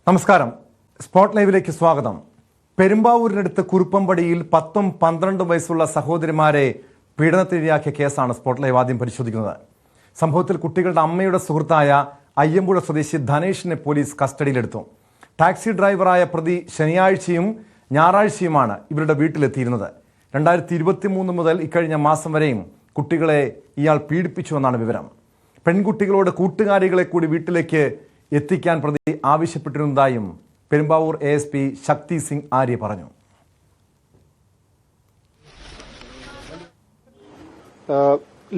നമസ്കാരം. സ്പോട്ട് ലൈവിലേക്ക് സ്വാഗതം. പെരുമ്പാവൂരിനടുത്ത് കുറുപ്പമ്പടിയിൽ 10-12 വയസ്സുള്ള സഹോദരിമാരെ പീഡനത്തിനിരയാക്കിയ കേസാണ് സ്പോട്ട് ലൈവ് ആദ്യം പരിശോധിക്കുന്നത്. സംഭവത്തിൽ കുട്ടികളുടെ അമ്മയുടെ സുഹൃത്തായ അയ്യമ്പുഴ സ്വദേശി ധനേഷിനെ പോലീസ് കസ്റ്റഡിയിലെടുത്തു. ടാക്സി ഡ്രൈവറായ പ്രതി ശനിയാഴ്ചയും ഞായറാഴ്ചയുമാണ് ഇവരുടെ വീട്ടിലെത്തിയിരുന്നത്. 2023 മുതൽ ഇക്കഴിഞ്ഞ മാസം വരെയും കുട്ടികളെ ഇയാൾ പീഡിപ്പിച്ചുവെന്നാണ് വിവരം. പെൺകുട്ടികളോട് കൂട്ടുകാരികളെ കൂടി വീട്ടിലേക്ക് എത്തിക്കാൻ പ്രതി ആവശ്യപ്പെട്ടിരുന്നതായും പെരുമ്പാവൂർ ASP ശക്തി സിംഗ് ആര്യ പറഞ്ഞു.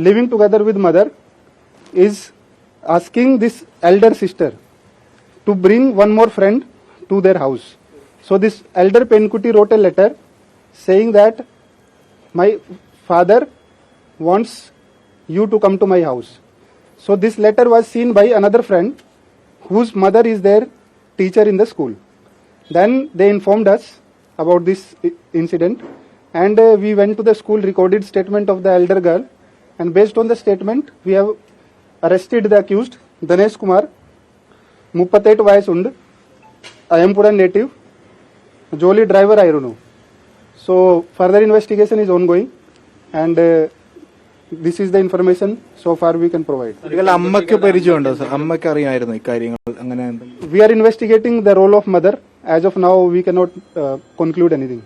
Living together with mother is asking this elder sister to bring one more friend to their house. So this elder Penkuti wrote a letter saying that my father wants you to come to my house. So this letter was seen by another friend whose mother is their teacher in the school. Then they informed us about this incident and we went to the school, recorded statement of the elder girl, and based on the statement we have arrested the accused Danesh Kumar, 38 vayasund, Ayampura native, jolly driver ayirunu. So further investigation is ongoing and this is the information so far we can provide. We are investigating the role of mother. As of now we cannot conclude anything.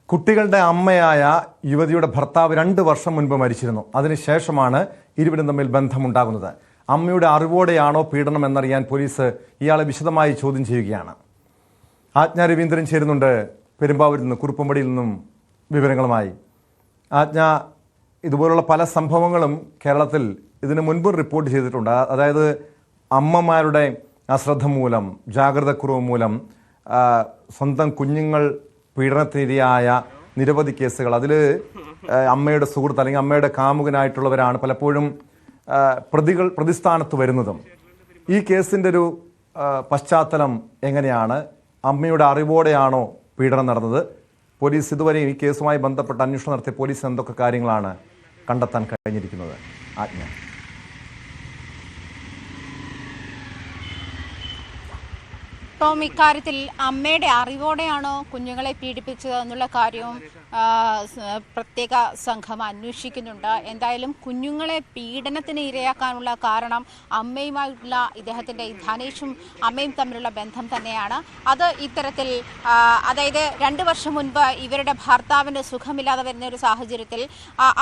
കുട്ടികളുടെ അമ്മയായ യുവതിയുടെ ഭർത്താവ് 2 വർഷം മുൻപ് മരിച്ചിരുന്നു. അതിനുശേഷമാണ് ഇരുവരും തമ്മിൽ ബന്ധമുണ്ടാകുന്നത്. അമ്മയുടെ അറിവോടെയാണോ പീഡനം എന്നറിയാൻ പോലീസ് ഇയാളെ വിശദമായി ചോദ്യം ചെയ്യുകയാണ്. ആജ്ഞ രവീന്ദ്രൻ ചേരുന്നുണ്ട് പെരുമ്പാവൂരിൽ നിന്ന്, കുറുപ്പമ്പടിയിൽ നിന്നും വിവരങ്ങളുമായി. ആജ്ഞ, ഇതുപോലുള്ള പല സംഭവങ്ങളും കേരളത്തിൽ ഇതിനു മുൻപ് റിപ്പോർട്ട് ചെയ്തിട്ടുണ്ട്. അതായത് അമ്മമാരുടെ അശ്രദ്ധ മൂലം, ജാഗ്രതക്കുറവ് മൂലം സ്വന്തം കുഞ്ഞുങ്ങൾ പീഡനത്തിനിരയായ നിരവധി കേസുകൾ. അതിൽ അമ്മയുടെ സുഹൃത്ത് അല്ലെങ്കിൽ അമ്മയുടെ കാമുകനായിട്ടുള്ളവരാണ് പലപ്പോഴും പ്രതിസ്ഥാനത്ത് വരുന്നതും. ഈ കേസിൻ്റെ ഒരു പശ്ചാത്തലം എങ്ങനെയാണ്? അമ്മയുടെ അറിവോടെയാണോ പീഡനം നടന്നത്? പോലീസ് ഇതുവരെയും ഈ കേസുമായി ബന്ധപ്പെട്ട് അന്വേഷണം നടത്തിയ പോലീസ് എന്തൊക്കെ കാര്യങ്ങളാണ് കണ്ടെത്താൻ കഴിഞ്ഞിരിക്കുന്നത്? ആജ്ഞ. ടോം, ഇക്കാര്യത്തിൽ അമ്മയുടെ അറിവോടെയാണോ കുഞ്ഞുങ്ങളെ പീഡിപ്പിച്ചത് എന്നുള്ള കാര്യവും പ്രത്യേക സംഘം അന്വേഷിക്കുന്നുണ്ട്. എന്തായാലും കുഞ്ഞുങ്ങളെ പീഡനത്തിന് ഇരയാക്കാനുള്ള കാരണം അമ്മയുമായിട്ടുള്ള ഇദ്ദേഹത്തിൻ്റെ ധനേഷും അമ്മയും തമ്മിലുള്ള ബന്ധം തന്നെയാണ്. അത് ഇത്തരത്തിൽ അതായത് 2 വർഷം മുൻപ് ഇവരുടെ ഭർത്താവിന് സുഖമില്ലാതെ വരുന്ന ഒരു സാഹചര്യത്തിൽ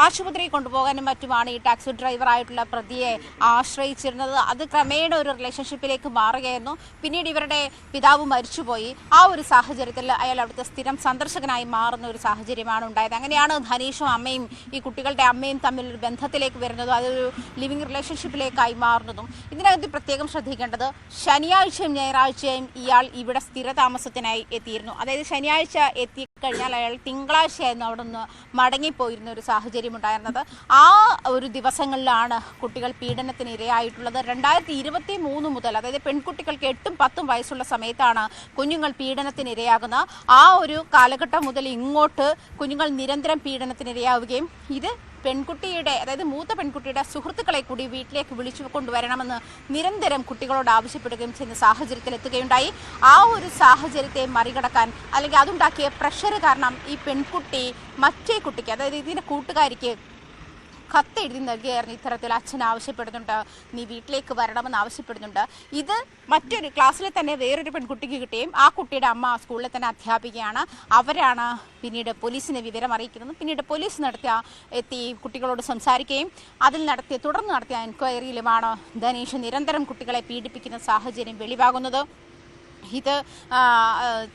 ആശുപത്രിയിൽ കൊണ്ടുപോകാനും മറ്റുമാണ് ഈ ടാക്സി ഡ്രൈവറായിട്ടുള്ള പ്രതിയെ ആശ്രയിച്ചിരുന്നത്. അത് ക്രമേണ ഒരു റിലേഷൻഷിപ്പിലേക്ക് മാറുകയായിരുന്നു. പിന്നീട് ഇവരുടെ പിതാവ് മരിച്ചുപോയി. ആ ഒരു സാഹചര്യത്തിൽ അയാൾ അവിടുത്തെ സ്ഥിരം സന്ദർശകനായി മാറുന്ന ഒരു സാഹചര്യമാണ് ഉണ്ടായത്. അങ്ങനെയാണ് ധനീഷും അമ്മയും ഈ കുട്ടികളുടെ അമ്മയും തമ്മിൽ ഒരു ബന്ധത്തിലേക്ക് വരുന്നതും അതൊരു ലിവിങ് റിലേഷൻഷിപ്പിലേക്കായി മാറുന്നതും. ഇതിനകത്ത് പ്രത്യേകം ശ്രദ്ധിക്കേണ്ടത് ശനിയാഴ്ചയും ഞായറാഴ്ചയും ഇയാൾ ഇവിടെ സ്ഥിരതാമസത്തിനായി എത്തിയിരുന്നു. അതായത് ശനിയാഴ്ച എത്തിക്കഴിഞ്ഞാൽ അയാൾ തിങ്കളാഴ്ചയായിരുന്നു അവിടെ നിന്ന് മടങ്ങിപ്പോയിരുന്ന ഒരു സാഹചര്യം ഉണ്ടായിരുന്നത്. ആ ഒരു ദിവസങ്ങളിലാണ് കുട്ടികൾ പീഡനത്തിന് ഇരയായിട്ടുള്ളത്. 2023 മുതൽ, അതായത് പെൺകുട്ടികൾക്ക് 8-10 വയസ്സുള്ള സമയത്താണ് കുഞ്ഞുങ്ങൾ പീഡനത്തിന് ഇരയാകുന്നത്. ആ ഒരു കാലഘട്ടം മുതൽ ഇങ്ങോട്ട് കുഞ്ഞുങ്ങൾ നിരന്തരം പീഡനത്തിന് ഇരയാവുകയും ഇത് പെൺകുട്ടിയുടെ, അതായത് മൂത്ത പെൺകുട്ടിയുടെ സുഹൃത്തുക്കളെ കൂടി വീട്ടിലേക്ക് വിളിച്ചു കൊണ്ടുവരണമെന്ന് നിരന്തരം കുട്ടികളോട് ആവശ്യപ്പെടുകയും ചെയ്യുന്ന സാഹചര്യത്തിൽ എത്തുകയുണ്ടായി. ആ ഒരു സാഹചര്യത്തെ മറികടക്കാൻ അല്ലെങ്കിൽ അതുണ്ടാക്കിയ പ്രഷർ കാരണം ഈ പെൺകുട്ടി മറ്റേ കുട്ടിക്ക്, അതായത് ഇതിൻ്റെ കൂട്ടുകാരിക്ക് കത്തെഴുതി നൽകിയായിരുന്നു. ഇത്തരത്തിൽ അച്ഛൻ ആവശ്യപ്പെടുന്നുണ്ട്, നീ വീട്ടിലേക്ക് വരണമെന്ന് ആവശ്യപ്പെടുന്നുണ്ട്. ഇത് മറ്റൊരു ക്ലാസ്സിലെ തന്നെ വേറൊരു പെൺകുട്ടിക്ക് കിട്ടുകയും ആ കുട്ടിയുടെ അമ്മ സ്കൂളിലെ തന്നെ അധ്യാപികയാണ്. അവരാണ് പിന്നീട് പോലീസിനെ വിവരം അറിയിക്കുന്നത്. പിന്നീട് പോലീസ് എത്തി കുട്ടികളോട് സംസാരിക്കുകയും തുടർന്ന് നടത്തിയ എൻക്വയറിയിലുമാണ് ധനീഷ് നിരന്തരം കുട്ടികളെ പീഡിപ്പിക്കുന്ന സാഹചര്യം വെളിവാകുന്നത്. ഇത്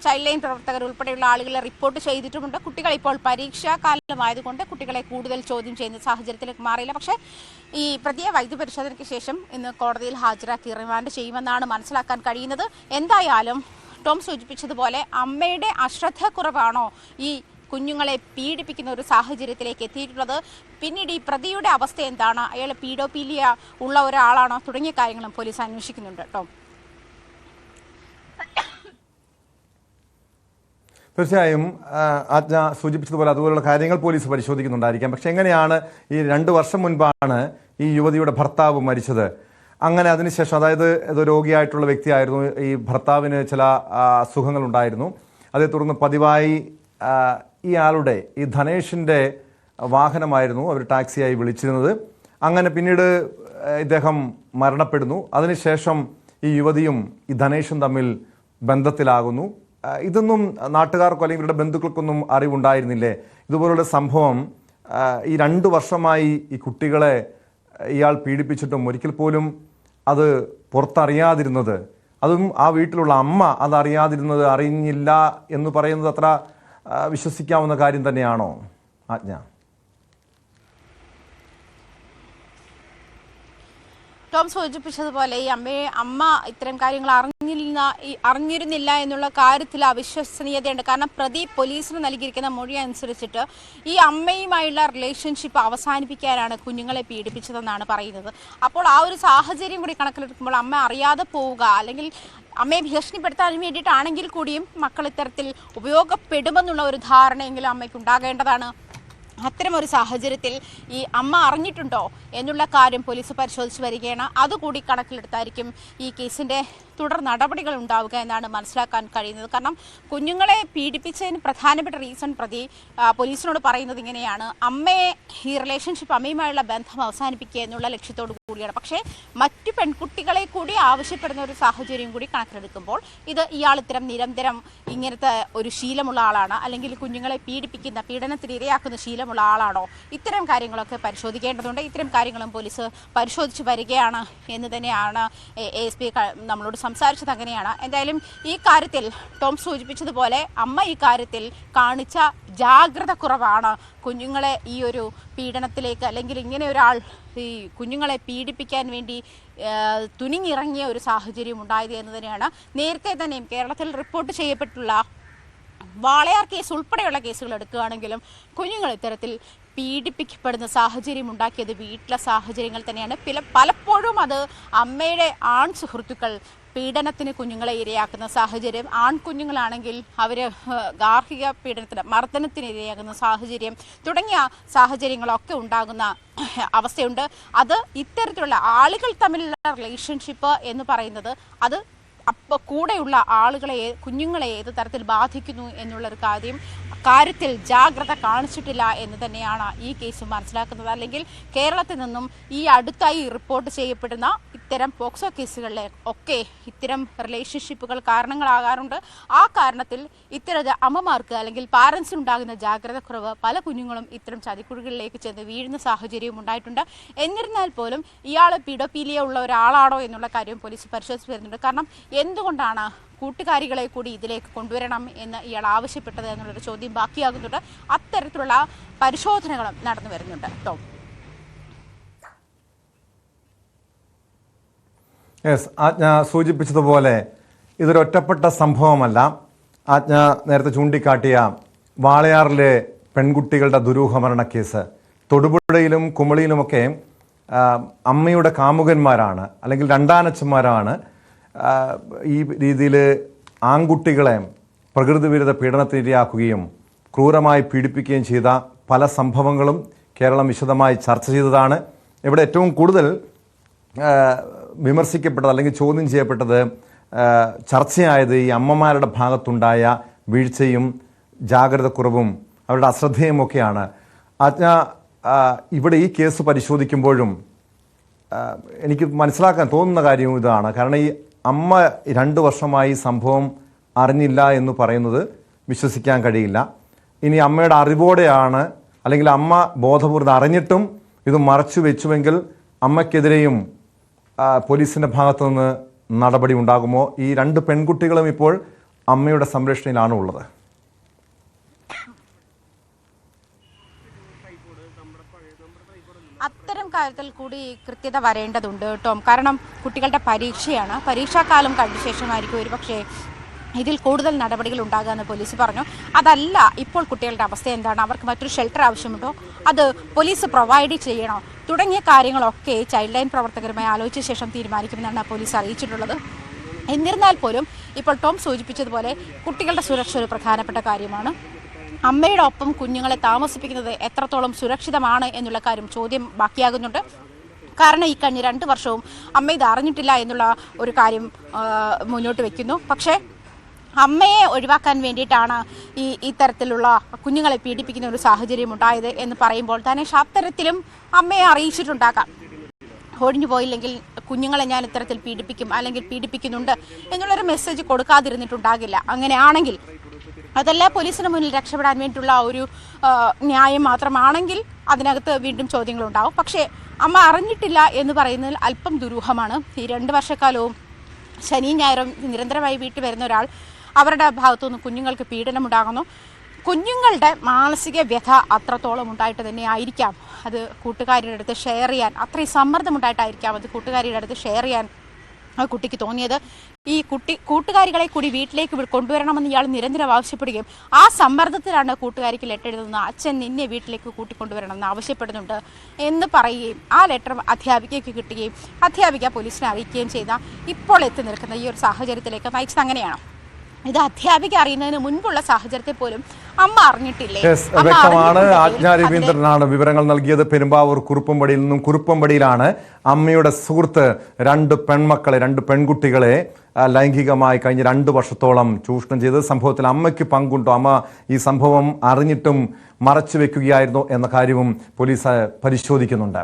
ചൈൽഡ് ലൈൻ പ്രവർത്തകർ ഉൾപ്പെടെയുള്ള ആളുകളെ റിപ്പോർട്ട് ചെയ്തിട്ടുമുണ്ട്. കുട്ടികൾ ഇപ്പോൾ പരീക്ഷാ കാലമായതുകൊണ്ട് കുട്ടികളെ കൂടുതൽ ചോദ്യം ചെയ്യുന്ന സാഹചര്യത്തിലേക്ക് മാറിയില്ല. പക്ഷേ ഈ പ്രതിയെ വൈദ്യപരിശോധനയ്ക്ക് ശേഷം ഇന്ന് കോടതിയിൽ ഹാജരാക്കി റിമാൻഡ് ചെയ്യുമെന്നാണ് മനസ്സിലാക്കാൻ കഴിയുന്നത്. എന്തായാലും ടോം സൂചിപ്പിച്ചതുപോലെ അമ്മയുടെ അശ്രദ്ധക്കുറവാണോ ഈ കുഞ്ഞുങ്ങളെ പീഡിപ്പിക്കുന്ന ഒരു സാഹചര്യത്തിലേക്ക് എത്തിയിട്ടുള്ളത്? പിന്നീട് ഈ പ്രതിയുടെ അവസ്ഥ എന്താണ്? അയാൾ പീഡോപീലിയ ഉള്ള ഒരാളാണോ? തുടങ്ങിയ കാര്യങ്ങളും പോലീസ് അന്വേഷിക്കുന്നുണ്ട്. ടോം, തീർച്ചയായും ആജ്ഞ സൂചിപ്പിച്ചതുപോലെ അതുപോലുള്ള കാര്യങ്ങൾ പോലീസ് പരിശോധിക്കുന്നുണ്ടായിരിക്കാം. പക്ഷെ എങ്ങനെയാണ് ഈ 2 വർഷം മുൻപാണ് ഈ യുവതിയുടെ ഭർത്താവ് മരിച്ചത്? അങ്ങനെ അതിനുശേഷം, അതായത് ഇത് രോഗിയായിട്ടുള്ള വ്യക്തിയായിരുന്നു, ഈ ഭർത്താവിന് ചില അസുഖങ്ങളുണ്ടായിരുന്നു. അതേ തുടർന്ന് പതിവായി ഈ ധനേഷിൻ്റെ വാഹനമായിരുന്നു അവർ ടാക്സിയായി വിളിച്ചിരുന്നത്. അങ്ങനെ പിന്നീട് ഇദ്ദേഹം മരണപ്പെടുന്നു. അതിനുശേഷം ഈ യുവതിയും ഈ ധനേഷും തമ്മിൽ ബന്ധത്തിലാകുന്നു. ഇതൊന്നും നാട്ടുകാർക്കോ അല്ലെങ്കിൽ ഇവരുടെ ബന്ധുക്കൾക്കൊന്നും അറിവുണ്ടായിരുന്നില്ലേ? ഇതുപോലുള്ള സംഭവം ഈ 2 വർഷമായി ഈ കുട്ടികളെ ഇയാൾ പീഡിപ്പിച്ചിട്ടും ഒരിക്കൽ പോലും അത് പുറത്തറിയാതിരുന്നത്, അതും ആ വീട്ടിലുള്ള അമ്മ അതറിയാതിരുന്നത്, അറിഞ്ഞില്ല എന്ന് പറയുന്നത് അത്ര വിശ്വസിക്കാവുന്ന കാര്യം തന്നെയാണോ ആജ്ഞ? ടോം സൂചിപ്പിച്ചതുപോലെ ഈ അമ്മ ഇത്തരം കാര്യങ്ങൾ അറിഞ്ഞിരുന്നില്ല എന്നുള്ള കാര്യത്തിൽ അവിശ്വസനീയതയുണ്ട്. കാരണം പ്രതി പോലീസിന് നൽകിയിരിക്കുന്ന മൊഴി അനുസരിച്ചിട്ട് ഈ അമ്മയുമായുള്ള റിലേഷൻഷിപ്പ് അവസാനിപ്പിക്കാനാണ് കുഞ്ഞുങ്ങളെ പീഡിപ്പിച്ചതെന്നാണ് പറയുന്നത്. അപ്പോൾ ആ ഒരു സാഹചര്യം കൂടി കണക്കിലെടുക്കുമ്പോൾ അമ്മ അറിയാതെ പോവുക, അല്ലെങ്കിൽ അമ്മയെ ഭീഷണിപ്പെടുത്താൻ വേണ്ടിയിട്ടാണെങ്കിൽ കൂടിയും മക്കൾ ഇത്തരത്തിൽ ഉപയോഗപ്പെടുമെന്നുള്ള ഒരു ധാരണയെങ്കിലും അമ്മയ്ക്ക് ഉണ്ടാകേണ്ടതാണ്. അത്തരമൊരു സാഹചര്യത്തിൽ ഈ അമ്മ അറിഞ്ഞിട്ടുണ്ടോ എന്നുള്ള കാര്യം പോലീസ് പരിശോധിച്ച് വരികയാണ്. അതുകൂടി കണക്കിലെടുത്തായിരിക്കും ഈ കേസിൻ്റെ തുടർ നടപടികൾ ഉണ്ടാവുക എന്നാണ് മനസ്സിലാക്കാൻ കഴിയുന്നത്. കാരണം കുഞ്ഞുങ്ങളെ പീഡിപ്പിച്ചതിന് പ്രധാനപ്പെട്ട റീസൺ പ്രതി പോലീസിനോട് പറയുന്നത് ഇങ്ങനെയാണ്: അമ്മയെ ഈ റിലേഷൻഷിപ്പ്, അമ്മയുമായുള്ള ബന്ധം അവസാനിപ്പിക്കുക എന്നുള്ള ലക്ഷ്യത്തോടു കൂടിയാണ്. പക്ഷേ മറ്റു പെൺകുട്ടികളെ കൂടി ആവശ്യപ്പെടുന്ന ഒരു സാഹചര്യം കൂടി കണക്കിലെടുക്കുമ്പോൾ ഇയാൾ നിരന്തരം ഇങ്ങനത്തെ ഒരു ശീലമുള്ള ആളാണ്, അല്ലെങ്കിൽ കുഞ്ഞുങ്ങളെ പീഡനത്തിന് ഇരയാക്കുന്ന ശീലമുള്ള ആളാണോ? ഇത്തരം കാര്യങ്ങളൊക്കെ പരിശോധിക്കേണ്ടതുണ്ട്. ഇത്തരം കാര്യങ്ങളും പോലീസ് പരിശോധിച്ച് വരികയാണ് എന്ന് തന്നെയാണ് ASP നമ്മളോട് സംസാരിച്ചത്. അങ്ങനെയാണ്. എന്തായാലും ഈ കാര്യത്തിൽ ടോം സൂചിപ്പിച്ചതുപോലെ അമ്മ ഈ കാര്യത്തിൽ കാണിച്ച ജാഗ്രത കുറവാണ് കുഞ്ഞുങ്ങളെ ഈ ഒരു പീഡനത്തിലേക്ക്, അല്ലെങ്കിൽ ഇങ്ങനെ ഒരാൾ ഈ കുഞ്ഞുങ്ങളെ പീഡിപ്പിക്കാൻ വേണ്ടി തുനിഞ്ഞിറങ്ങിയ ഒരു സാഹചര്യം ഉണ്ടായത് എന്ന് തന്നെയാണ്. നേരത്തെ തന്നെയും കേരളത്തിൽ റിപ്പോർട്ട് ചെയ്യപ്പെട്ടുള്ള വാളയാർ കേസ് ഉൾപ്പെടെയുള്ള കേസുകൾ എടുക്കുകയാണെങ്കിലും കുഞ്ഞുങ്ങൾ ഇത്തരത്തിൽ പീഡിപ്പിക്കപ്പെടുന്ന സാഹചര്യം ഉണ്ടാക്കിയത് വീട്ടിലെ സാഹചര്യങ്ങൾ തന്നെയാണ്. പലപ്പോഴും അത് അമ്മയുടെ ആൺ സുഹൃത്തുക്കൾ പീഡനത്തിന് കുഞ്ഞുങ്ങളെ ഇരയാക്കുന്ന സാഹചര്യം, ആൺകുഞ്ഞുങ്ങളാണെങ്കിൽ അവർ ഗാർഹിക പീഡനത്തിന്, മർദ്ദനത്തിന് ഇരയാകുന്ന സാഹചര്യം തുടങ്ങിയ സാഹചര്യങ്ങളൊക്കെ ഉണ്ടാകുന്ന അവസ്ഥയുണ്ട്. അത് ഇത്തരത്തിലുള്ള ആളുകൾ തമ്മിലുള്ള റിലേഷൻഷിപ്പ് എന്ന് പറയുന്നത് അത് അപ്പോൾ കൂടെയുള്ള കുഞ്ഞുങ്ങളെ ഏത് തരത്തിൽ ബാധിക്കുന്നു എന്നുള്ളൊരു കാര്യത്തിൽ ജാഗ്രത കാണിച്ചിട്ടില്ല എന്ന് തന്നെയാണ് ഈ കേസ് മനസ്സിലാക്കുന്നത്. അല്ലെങ്കിൽ കേരളത്തിൽ നിന്നും ഈ അടുത്തായി റിപ്പോർട്ട് ചെയ്യപ്പെടുന്ന ഇത്തരം പോക്സോ കേസുകളിലെ ഒക്കെ ഇത്തരം റിലേഷൻഷിപ്പുകൾ കാരണങ്ങളാകാറുണ്ട്. ആ കാരണത്തിൽ ഇത്തരം അമ്മമാർക്ക് അല്ലെങ്കിൽ പാരൻസിനുണ്ടാകുന്ന ജാഗ്രത കുറവ് പല കുഞ്ഞുങ്ങളും ഇത്തരം ചതിക്കുഴികളിലേക്ക് ചെന്ന് വീഴുന്ന സാഹചര്യവും ഉണ്ടായിട്ടുണ്ട്. എന്നിരുന്നാൽ പോലും ഇയാൾ പീഡോഫീലിയ ഉള്ള ഒരാളാണോ എന്നുള്ള കാര്യം പോലീസ് പരിശോധിച്ച് വരുന്നുണ്ട്. കാരണം എന്തുകൊണ്ടാണ് കൂട്ടുകാരികളെ കൂടി ഇതിലേക്ക് കൊണ്ടുവരണം എന്ന് ഇയാൾ ആവശ്യപ്പെട്ടത് എന്നുള്ളൊരു ചോദ്യം ബാക്കിയാകുന്നുണ്ട്. അത്തരത്തിലുള്ള പരിശോധനകളും നടന്നു വരുന്നുണ്ട്. ടോം. ആജ്ഞ സൂചിപ്പിച്ചതുപോലെ ഇതൊരൊറ്റപ്പെട്ട സംഭവമല്ല. ആജ്ഞ നേരത്തെ ചൂണ്ടിക്കാട്ടിയ വാളയാറിലെ പെൺകുട്ടികളുടെ ദുരൂഹമരണ കേസ്, തൊടുപുഴയിലും കുമളിയിലുമൊക്കെ അമ്മയുടെ കാമുകന്മാരാണ് അല്ലെങ്കിൽ രണ്ടാനച്ഛന്മാരാണ് ഈ രീതിയിൽ ആൺകുട്ടികളെ പ്രകൃതിവിരുദ്ധ പീഡനത്തിനിരയാക്കുകയും ക്രൂരമായി പീഡിപ്പിക്കുകയും ചെയ്ത പല സംഭവങ്ങളും കേരളം വിശദമായി ചർച്ച ചെയ്തതാണ്. ഇവിടെ ഏറ്റവും കൂടുതൽ വിമർശിക്കപ്പെട്ടത് അല്ലെങ്കിൽ ചോദ്യം ചെയ്യപ്പെട്ടത്, ചർച്ചയായത് ഈ അമ്മമാരുടെ ഭാഗത്തുണ്ടായ വീഴ്ചയും ജാഗ്രത കുറവും അവരുടെ അശ്രദ്ധയുമൊക്കെയാണ്. ഇവിടെ ഈ കേസ് പരിശോധിക്കുമ്പോഴും എനിക്ക് മനസ്സിലാക്കാൻ തോന്നുന്ന കാര്യവും ഇതാണ്. കാരണം ഈ അമ്മ 2 വർഷമായി സംഭവം അറിഞ്ഞില്ല എന്ന് പറയുന്നത് വിശ്വസിക്കാൻ കഴിയില്ല. ഇനി അമ്മയുടെ അറിവോടെയാണ്, അല്ലെങ്കിൽ അമ്മ ബോധപൂർവ്വം അറിഞ്ഞിട്ടും ഇത് മറച്ചു വെച്ചുവെങ്കിൽ അമ്മയ്ക്കെതിരെയും പോലീസിൻ്റെ ഭാഗത്തുനിന്ന് നടപടി ഉണ്ടാകുമോ? ഈ 2 പെൺകുട്ടികളും ഇപ്പോൾ അമ്മയുടെ സംരക്ഷണയിലാണ് ഉള്ളത്. അത്തരം കാര്യത്തിൽ കൂടി കൃത്യത വരേണ്ടതുണ്ട് ടോം. കാരണം കുട്ടികളുടെ പരീക്ഷയാണ്, പരീക്ഷാക്കാലം കഴിഞ്ഞ ശേഷമായിരിക്കും ഒരുപക്ഷേ ഇതിൽ കൂടുതൽ നടപടികൾ ഉണ്ടാകുമെന്ന് പോലീസ് പറഞ്ഞു. അതല്ല, ഇപ്പോൾ കുട്ടികളുടെ അവസ്ഥ എന്താണ്, അവർക്ക് മറ്റൊരു ഷെൽട്ടർ ആവശ്യമുണ്ടോ, അത് പോലീസ് പ്രൊവൈഡ് ചെയ്യണോ, തുടങ്ങിയ കാര്യങ്ങളൊക്കെ ചൈൽഡ് ലൈൻ പ്രവർത്തകരുമായി ആലോചിച്ച ശേഷം തീരുമാനിക്കുമെന്നാണ് പോലീസ് അറിയിച്ചിട്ടുള്ളത്. എന്നിരുന്നാൽ പോലും ഇപ്പോൾ ടോം സൂചിപ്പിച്ചതുപോലെ കുട്ടികളുടെ സുരക്ഷ ഒരു പ്രധാനപ്പെട്ട കാര്യമാണ്. അമ്മയുടെ ഒപ്പം കുഞ്ഞുങ്ങളെ താമസിപ്പിക്കുന്നത് എത്രത്തോളം സുരക്ഷിതമാണ് എന്നുള്ള കാര്യം ചോദ്യം ബാക്കിയാകുന്നുണ്ട്. കാരണം ഈ കഴിഞ്ഞ 2 വർഷവും അമ്മ ഇത് അറിഞ്ഞിട്ടില്ല എന്നുള്ള ഒരു കാര്യം മുന്നോട്ട് വയ്ക്കുന്നു. പക്ഷേ അമ്മയെ ഒഴിവാക്കാൻ വേണ്ടിയിട്ടാണ് ഇത്തരത്തിലുള്ള കുഞ്ഞുങ്ങളെ പീഡിപ്പിക്കുന്ന ഒരു സാഹചര്യം ഉണ്ടായത് എന്ന് പറയുമ്പോൾ തന്നെ അത്തരത്തിലും അമ്മയെ അറിയിച്ചിട്ടുണ്ടാകാം. ഒഴിഞ്ഞു പോയില്ലെങ്കിൽ കുഞ്ഞുങ്ങളെ ഞാൻ ഇത്തരത്തിൽ പീഡിപ്പിക്കും അല്ലെങ്കിൽ പീഡിപ്പിക്കുന്നുണ്ട് എന്നുള്ളൊരു മെസ്സേജ് കൊടുക്കാതിരുന്നിട്ടുണ്ടാകില്ല. അങ്ങനെയാണെങ്കിൽ അതല്ല പോലീസിന് മുന്നിൽ രക്ഷപ്പെടാൻ വേണ്ടിയിട്ടുള്ള ഒരു ന്യായം മാത്രമാണെങ്കിൽ അതിനകത്ത് വീണ്ടും ചോദ്യങ്ങളുണ്ടാവും. പക്ഷേ അമ്മ അറിഞ്ഞിട്ടില്ല എന്ന് പറയുന്നതിൽ അല്പം ദുരൂഹമാണ്. ഈ 2 വർഷക്കാലവും ശനിയും ഞായറും നിരന്തരമായി വീട്ടിൽ വരുന്ന ഒരാൾ അവരുടെ ഭാഗത്തുനിന്ന് കുഞ്ഞുങ്ങൾക്ക് പീഡനമുണ്ടാകുന്നു. കുഞ്ഞുങ്ങളുടെ മാനസിക വ്യഥ അത്രത്തോളം ഉണ്ടായിട്ട് തന്നെ ആയിരിക്കാം അത് കൂട്ടുകാരിയുടെ അടുത്ത് ഷെയർ ചെയ്യാൻ, അത്രയും സമ്മർദ്ദമുണ്ടായിട്ടായിരിക്കാം അത് കൂട്ടുകാരിയുടെ അടുത്ത് ഷെയർ ചെയ്യാൻ ആ കുട്ടിക്ക് തോന്നിയത്. ഈ കൂട്ടുകാരികളെ കൂടി വീട്ടിലേക്ക് കൊണ്ടുവരണമെന്ന് ഇയാൾ നിരന്തരം ആവശ്യപ്പെടുകയും ആ സമ്മർദ്ദത്തിലാണ് കൂട്ടുകാരിക്ക് ലെറ്റർ എഴുതുന്നത്. അച്ഛൻ നിന്നെ വീട്ടിലേക്ക് കൂട്ടിക്കൊണ്ടുവരണമെന്ന് ആവശ്യപ്പെടുന്നുണ്ട് എന്ന് പറയുകയും ആ ലെറ്റർ അധ്യാപികയ്ക്ക് കിട്ടുകയും അധ്യാപിക പോലീസിനെ അറിയിക്കുകയും ചെയ്ത ഇപ്പോൾ എത്തി നിൽക്കുന്ന ഈ ഒരു സാഹചര്യത്തിലേക്ക് നയിച്ചത് അങ്ങനെയാണ്. ഇത് അധ്യാപിക അറിയുന്നതിന് മുൻപുള്ള സാഹചര്യത്തെ പോലും അമ്മ അറിഞ്ഞിട്ടില്ലേ? വ്യക്തമാണ്. ആജ്ഞ രവീന്ദ്രനാണ് വിവരങ്ങൾ നൽകിയത്. പെരുമ്പാവൂർ കുറുപ്പമ്പടിയിൽ നിന്നും. കുറുപ്പമ്പടിയിലാണ് അമ്മയുടെ സുഹൃത്ത് 2 പെൺമക്കളെ 2 പെൺകുട്ടികളെ ലൈംഗികമായി കഴിഞ്ഞ 2 വർഷത്തോളം ചൂഷണം ചെയ്തത്. സംഭവത്തിൽ അമ്മയ്ക്ക് പങ്കുണ്ടോ, അമ്മ ഈ സംഭവം അറിഞ്ഞിട്ടും മറച്ചു വെക്കുകയായിരുന്നോ എന്ന കാര്യവും പോലീസ് പരിശോധിക്കുന്നുണ്ട്.